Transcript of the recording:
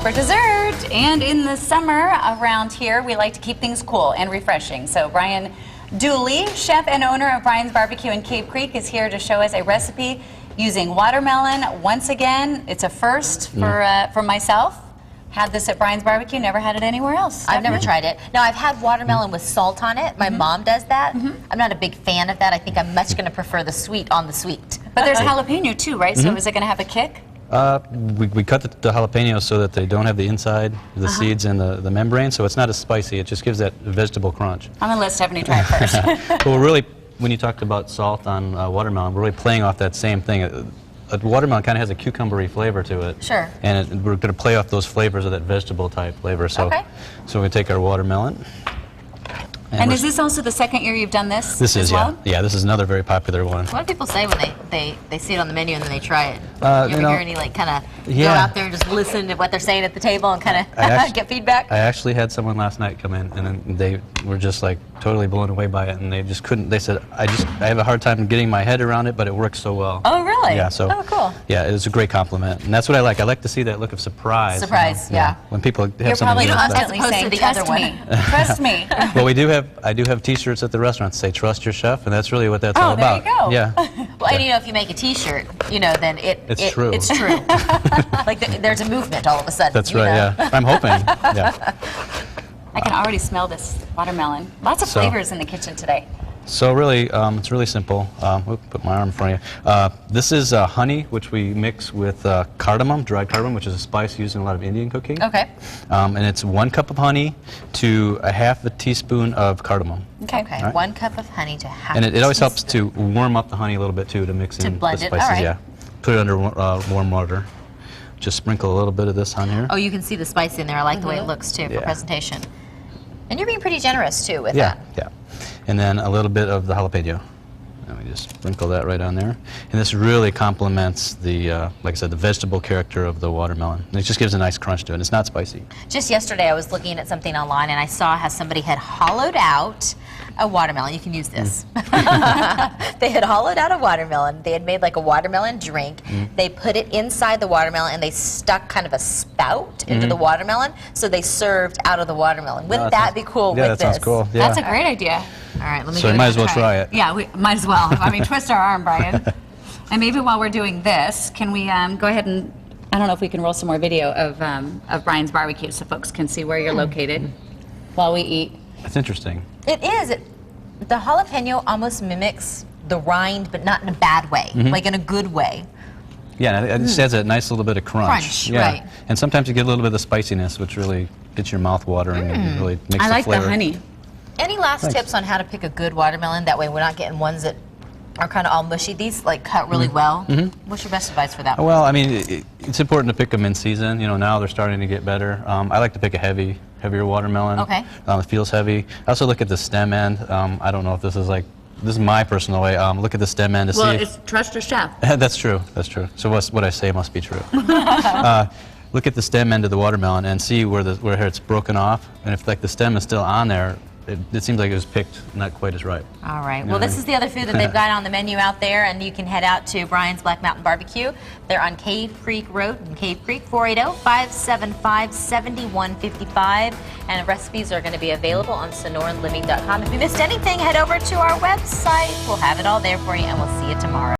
for dessert. And in the summer around here, we like to keep things cool and refreshing. So Bryan Dooley, chef and owner of Bryan's Barbecue in Cave Creek, is here to show us a recipe using watermelon. Once again, it's a first for myself. Had this at Bryan's Barbecue, never had it anywhere else. I've never tried it. Now, I've had watermelon with salt on it. My mom does that. I'm not a big fan of that. I think I'm much going to prefer the sweet on the sweet. But there's jalapeno too, right? So is it going to have a kick? We cut the jalapenos so that they don't have the inside, the seeds, and the membrane, so it's not as spicy. It just gives that vegetable crunch. I'm going to let Stephanie try it first. But we're really, when you talked about salt on watermelon, we're really playing off that same thing. A watermelon kind of has a cucumbery flavor to it. Sure. And we're going to play off those flavors of that vegetable type flavor. So, so we take our watermelon. And is this also the second year you've done this? This is, well? yeah. This is another very popular one. What do people say when they see it on the menu and then they try it? You ever hear any like kind of go out there and just listen to what they're saying at the table and kind of get feedback? I actually had someone last night come in and then they were just like totally blown away by it, and they just couldn't. They said, I have a hard time getting my head around it, but it works so well. Oh, really? Yeah. So. Oh, cool. Yeah, it's a great compliment, and that's what I like. I like to see that look of surprise. Surprise, yeah. When people have You're something. probably constantly saying, trust me. Trust me. Well, I do have T-shirts at the restaurant that say "Trust your chef," and that's really what that's all about. There you go. Yeah. Well, and if you make a T-shirt, then it's true. It's true. Like there's a movement all of a sudden. That's right. Yeah. I'm hoping. Yeah. I can already smell this watermelon. Lots of flavors in the kitchen today. So really, it's really simple. Put my arm in front of you. This is honey, which we mix with cardamom, dried cardamom, which is a spice used in a lot of Indian cooking. Okay. And it's 1 cup of honey to a half a teaspoon of cardamom. Okay. Right. 1 cup of honey to half. And it always helps to warm up the honey a little bit too, to mix in blend the it. spices. All right. Yeah. Put it under warm water. Just sprinkle a little bit of this on here. Oh, you can see the spice in there. I like the way it looks too for presentation. And you're being pretty generous too with that. Yeah. And then a little bit of the jalapeno. Let me just sprinkle that right on there. And this really complements the, like I said, the vegetable character of the watermelon. And it just gives a nice crunch to it. It's not spicy. Just yesterday I was looking at something online and I saw how somebody had hollowed out a watermelon. You can use this. They had hollowed out a watermelon. They had made like a watermelon drink. They put it inside the watermelon and they stuck kind of a spout into the watermelon, so they served out of the watermelon. Wouldn't that be cool with this? Yeah, that sounds cool. Yeah. That's a great idea. All right, let me So you might as well try it. Yeah, we might as well. I mean, twist our arm, Bryan. And maybe while we're doing this, can we go ahead and, I don't know if we can roll some more video of Bryan's Barbecue so folks can see where you're located while we eat. That's interesting. It is. The jalapeno almost mimics the rind, but not in a bad way, like in a good way. Yeah, and it just adds a nice little bit of crunch. Yeah. Right. And sometimes you get a little bit of spiciness, which really gets your mouth watering and really makes I the like flavor. the honey. Any last tips on how to pick a good watermelon? That way we're not getting ones that are kind of all mushy. These like cut really well. What's your best advice for that? Well, I mean, it's important to pick them in season. Now they're starting to get better. I like to pick a heavier watermelon. Okay. It feels heavy. I also look at the stem end. I don't know if this is my personal way. Look at the stem end to see. Well, it's trust your chef. That's true. That's true. So what I say must be true. Look at the stem end of the watermelon and see where it's broken off, and if like the stem is still on there, it seems like it was picked not quite as ripe. All right. Well, this is the other food that they've got on the menu out there, and you can head out to Bryan's Black Mountain Barbecue. They're on Cave Creek Road in Cave Creek, 480-575-7155. And the recipes are going to be available on SonoranLiving.com. If you missed anything, head over to our website. We'll have it all there for you, and we'll see you tomorrow.